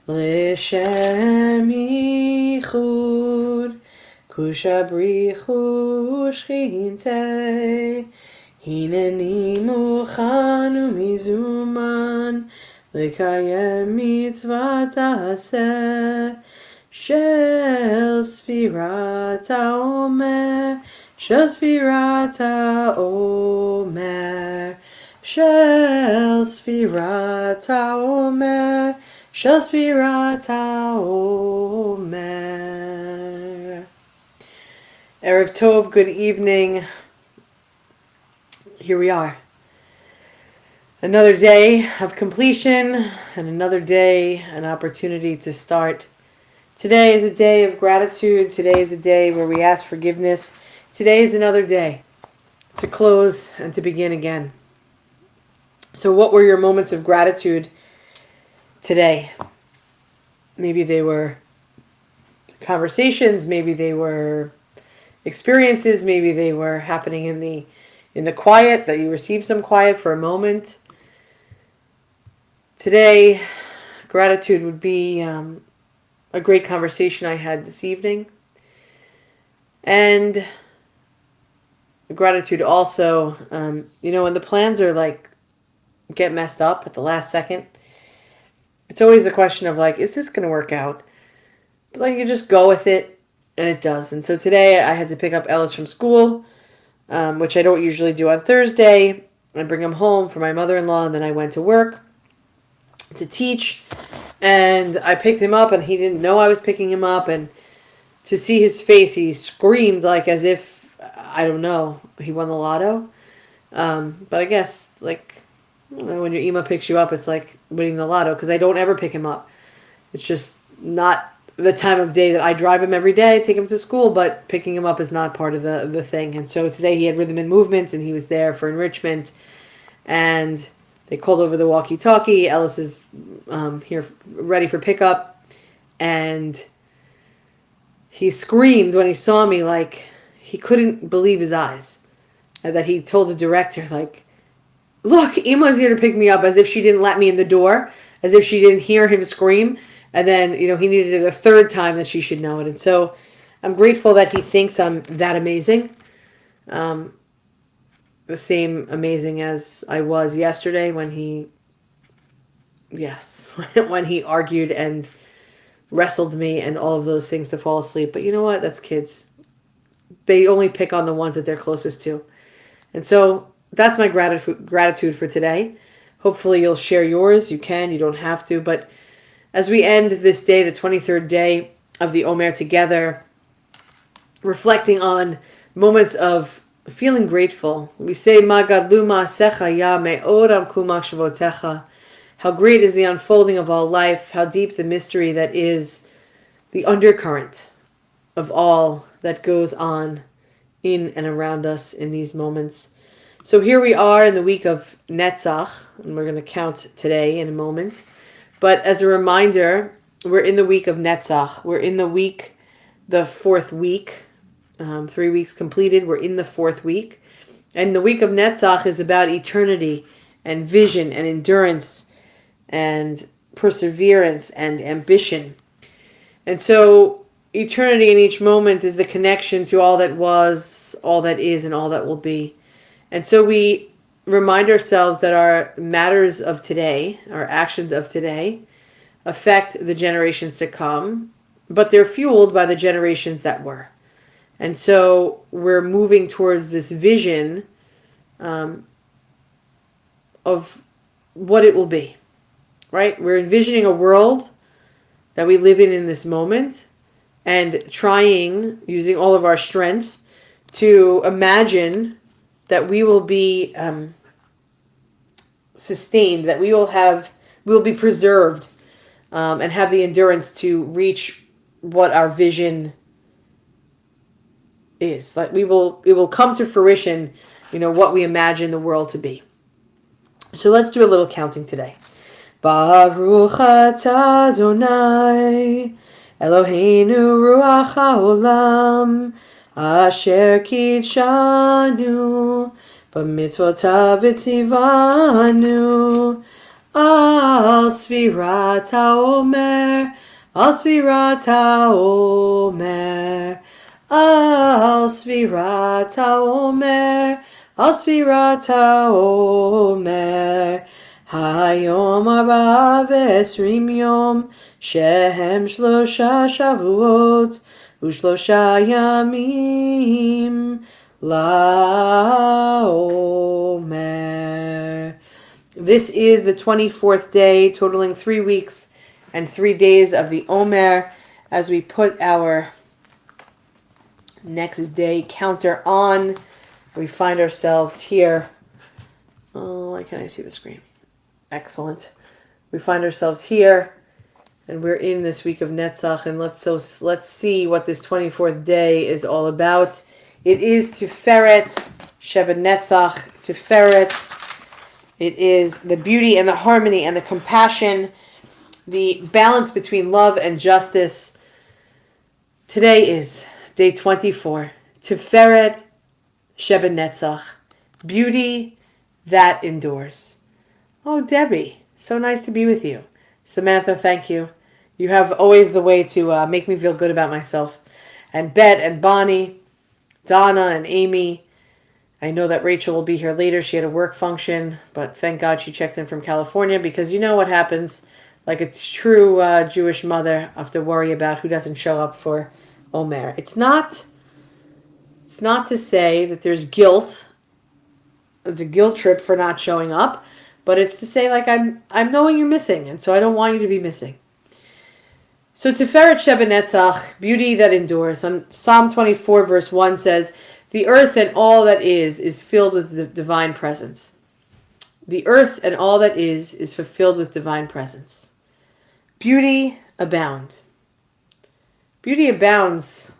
L'shem yichud kushabrichu shchinte hineni muchan umizuman lekayem mitzvat aseh shel sfirat haomer shel sfirat haomer shel sfirat haomer shel sfirat haomer. Erev Tov, good evening. Here we are. Another day of completion and another day, an opportunity to start. Today is a day of gratitude. Today is a day where we ask forgiveness. Today is another day to close and to begin again. So what were your moments of gratitude today? Maybe they were conversations, maybe they were experiences, maybe they were happening in the quiet, that you received some quiet for a moment. Today, gratitude would be a great conversation I had this evening. And gratitude also, when the plans are get messed up at the last second, it's always a question of is this going to work out? But you just go with it, and it does. And so today I had to pick up Ellis from school, which I don't usually do on Thursday. I bring him home for my mother-in-law, and then I went to work to teach. And I picked him up, and he didn't know I was picking him up. And to see his face, he screamed as if, I don't know, he won the lotto. But I guess, when your Ima picks you up, it's like winning the lotto, because I don't ever pick him up. It's just not the time of day that I drive him every day, take him to school, but picking him up is not part of the thing. And so today he had rhythm and movement, and he was there for enrichment, and they called over the walkie-talkie. Ellis is here ready for pickup, and he screamed when he saw me, he couldn't believe his eyes, and that he told the director, look, Ima's here to pick me up, as if she didn't let me in the door, as if she didn't hear him scream. And then, he needed it a third time that she should know it. And so I'm grateful that he thinks I'm that amazing. The same amazing as I was yesterday when when he argued and wrestled me and all of those things to fall asleep. But you know what? That's kids. They only pick on the ones that they're closest to. And so that's my gratitude for today. Hopefully you'll share yours. You can. You don't have to. But as we end this day, the 23rd day of the Omer together, reflecting on moments of feeling grateful. We say, Ma gadlu ma'asecha ya me'od amku machshavotecha. How great is the unfolding of all life, how deep the mystery that is the undercurrent of all that goes on in and around us in these moments. So here we are in the week of Netzach, and we're going to count today in a moment. But as a reminder, we're in the week of Netzach. We're in the fourth week. 3 weeks completed. We're in the fourth week. And the week of Netzach is about eternity and vision and endurance and perseverance and ambition. And so eternity in each moment is the connection to all that was, all that is, and all that will be. And so we remind ourselves that our matters of today, our actions of today, affect the generations to come, but they're fueled by the generations that were. And so we're moving towards this vision of what it will be, right? We're envisioning a world that we live in this moment and trying, using all of our strength, to imagine that we will be sustained, that we'll be preserved and have the endurance to reach what our vision is. Like it will come to fruition, what we imagine the world to be. So let's do a little counting today. Baruch atah Adonai Eloheinu ruach haolam asher kidshanu b'mitzvotav v'tzivanu al sfirat haomer al sfirat haomer al sfirat haomer al sfirat haomer Hayom arba v'esrim yom shehem shlosha shavuot u'shlosha yamim laOmer. This is the 24th day, totaling 3 weeks and 3 days of the Omer, as we put our next day counter on. We find ourselves here. Oh, why can't I see the screen? Excellent. We find ourselves here, and we're in this week of Netzach, and let's see what this 24th day is all about. It is Tiferet, Sheba Netzach, Tiferet. It is the beauty and the harmony and the compassion, the balance between love and justice. Today is day 24. Tiferet, Sheba Netzach. Beauty that endures. Oh, Debbie, so nice to be with you. Samantha, thank you. You have always the way to make me feel good about myself. And Bet and Bonnie, Donna and Amy. I know that Rachel will be here later. She had a work function, but thank God she checks in from California, because you know what happens. Like a true Jewish mother, I have to worry about who doesn't show up for Omer. It's not to say that there's guilt. It's a guilt trip for not showing up. But it's to say, like, I'm knowing you're missing, and so I don't want you to be missing. So Tiferet Sheba Netzach, beauty that endures. On Psalm 24, verse 1 says, the earth and all that is filled with the divine presence. The earth and all that is fulfilled with divine presence. Beauty abound. Beauty abounds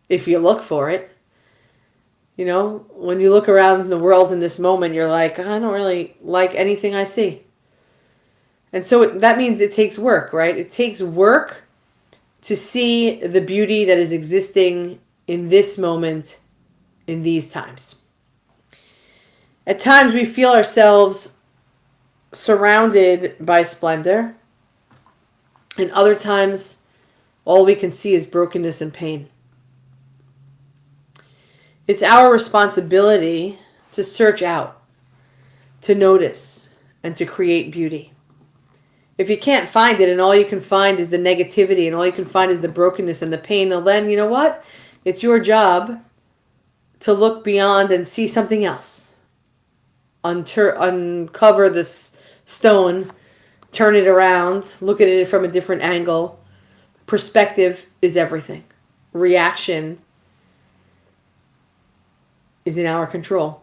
if you look for it. When you look around the world in this moment, you're like, I don't really like anything I see. And so that means it takes work, right? It takes work to see the beauty that is existing in this moment, in these times. At times we feel ourselves surrounded by splendor. And other times, all we can see is brokenness and pain. It's our responsibility to search out, to notice, and to create beauty. If you can't find it and all you can find is the negativity and all you can find is the brokenness and the pain, then you know what? It's your job to look beyond and see something else. Uncover this stone, turn it around, look at it from a different angle. Perspective is everything. Reaction is in our control.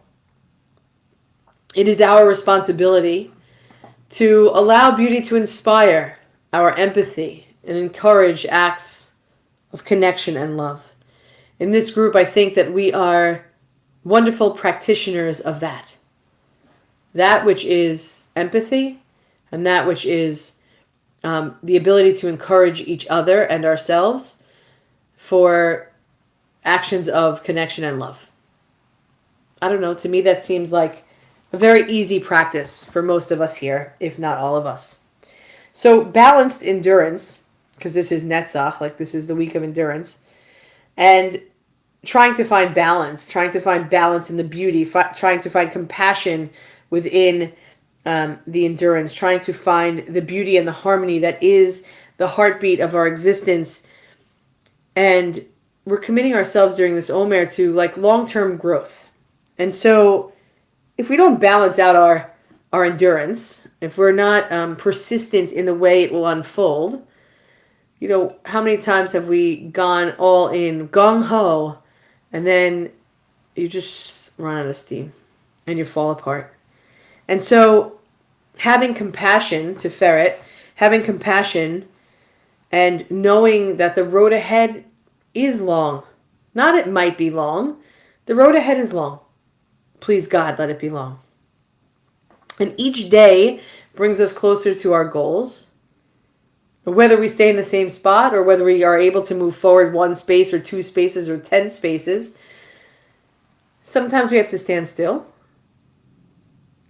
It is our responsibility to allow beauty to inspire our empathy and encourage acts of connection and love. In this group, I think that we are wonderful practitioners of that. That which is empathy and that which is the ability to encourage each other and ourselves for actions of connection and love. I don't know, to me that seems like a very easy practice for most of us here, if not all of us. So balanced endurance, because this is Netzach, like this is the week of endurance, and trying to find balance in the beauty, trying to find compassion within the endurance, trying to find the beauty and the harmony that is the heartbeat of our existence. And we're committing ourselves during this Omer to like long-term growth. And so if we don't balance out our endurance, if we're not persistent in the way it will unfold, you know, how many times have we gone all in gung-ho and then you just run out of steam and you fall apart? And so having compassion to ferret, having compassion and knowing that the road ahead is long. Not it might be long. The road ahead is long. Please God, let it be long. And each day brings us closer to our goals. Whether we stay in the same spot or whether we are able to move forward one space or two spaces or 10 spaces, sometimes we have to stand still.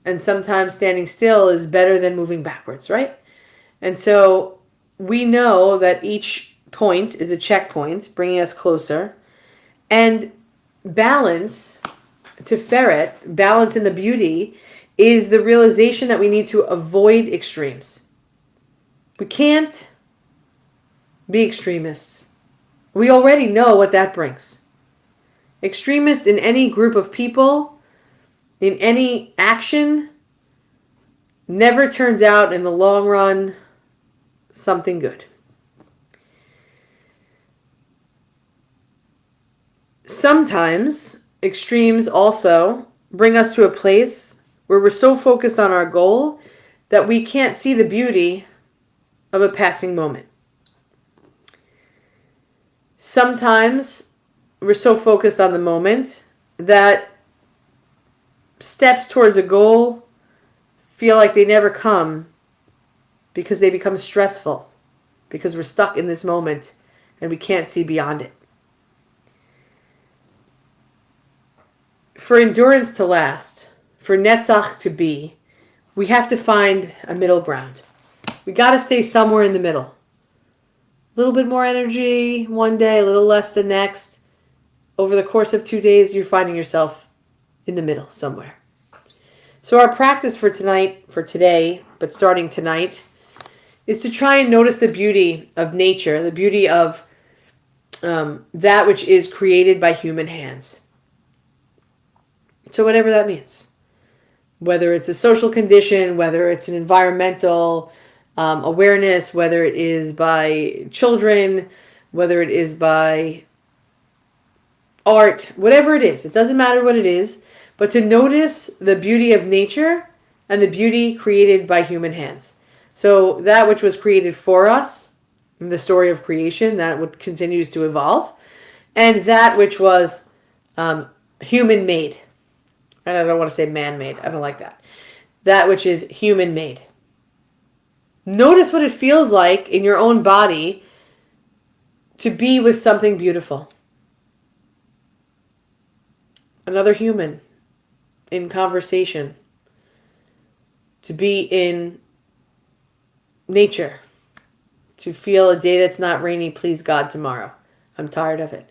And sometimes standing still is better than moving backwards, right? And so we know that each point is a checkpoint, bringing us closer. And balance, to ferret, balance in the beauty, is the realization that we need to avoid extremes. We can't be extremists. We already know what that brings. Extremist in any group of people, in any action, never turns out in the long run something good. Sometimes extremes also bring us to a place where we're so focused on our goal that we can't see the beauty of a passing moment. Sometimes we're so focused on the moment that steps towards a goal feel like they never come because they become stressful, because we're stuck in this moment and we can't see beyond it. For endurance to last, for Netzach to be, we have to find a middle ground. We got to stay somewhere in the middle. A little bit more energy one day, a little less the next. Over the course of 2 days, you're finding yourself in the middle somewhere. So our practice for today, but starting tonight, is to try and notice the beauty of nature, the beauty of that which is created by human hands. So whatever that means. Whether it's a social condition, whether it's an environmental awareness, whether it is by children, whether it is by art, whatever it is. It doesn't matter what it is, but to notice the beauty of nature and the beauty created by human hands. So that which was created for us in the story of creation, that what continues to evolve, and that which was human-made. And I don't want to say man-made. I don't like that. That which is human-made. Notice what it feels like in your own body to be with something beautiful. Another human in conversation. To be in nature. To feel a day that's not rainy, please God, tomorrow. I'm tired of it.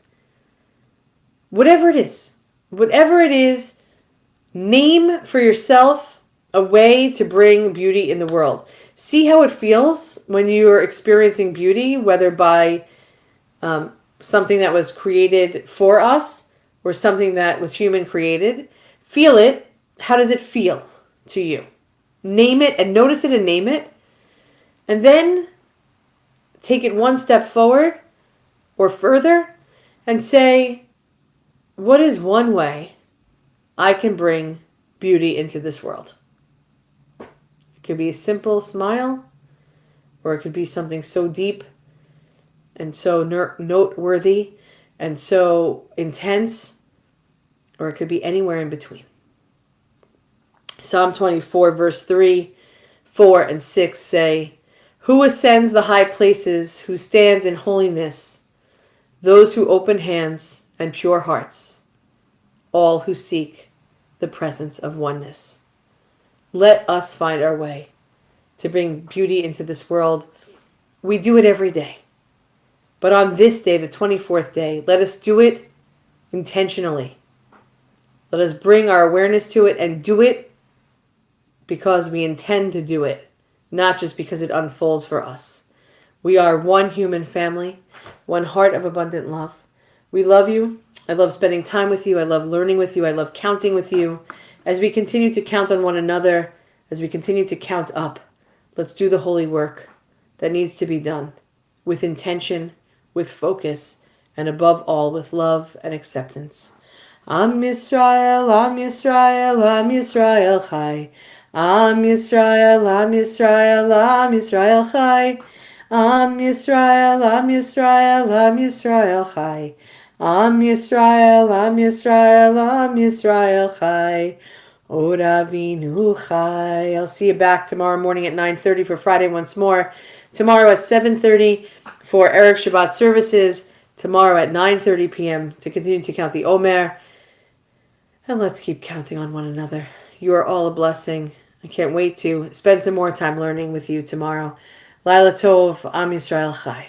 Whatever it is, name for yourself a way to bring beauty in the world. See how it feels when you're experiencing beauty, whether by something that was created for us or something that was human created. Feel it. How does it feel to you? Name it and notice it and name it. And then take it one step forward or further and say, what is one way I can bring beauty into this world. It could be a simple smile, or it could be something so deep and so noteworthy and so intense, or it could be anywhere in between. Psalm 24, verse 3, 4, and 6 say, "Who ascends the high places, who stands in holiness? Those who open hands and pure hearts, all who seek the presence of oneness." Let us find our way to bring beauty into this world. We do it every day. But on this day, the 24th day, let us do it intentionally. Let us bring our awareness to it and do it because we intend to do it, not just because it unfolds for us. We are one human family, one heart of abundant love. We love you. I love spending time with you. I love learning with you. I love counting with you. As we continue to count on one another, as we continue to count up, let's do the holy work that needs to be done with intention, with focus, and above all, with love and acceptance. Am Yisrael, Am Yisrael, Am Yisrael Chai. Am Yisrael, Am Yisrael, Am Yisrael Chai. Am Yisrael, Am Yisrael, Am Yisrael Chai. Am Yisrael, Am Yisrael, Am Yisrael Chai. Od Avinu Chai. I'll see you back tomorrow morning at 9:30 for Friday once more. Tomorrow at 7:30 for Erev Shabbat services. Tomorrow at 9:30 p.m. to continue to count the Omer. And let's keep counting on one another. You are all a blessing. I can't wait to spend some more time learning with you tomorrow. Laila Tov, Am Yisrael Chai.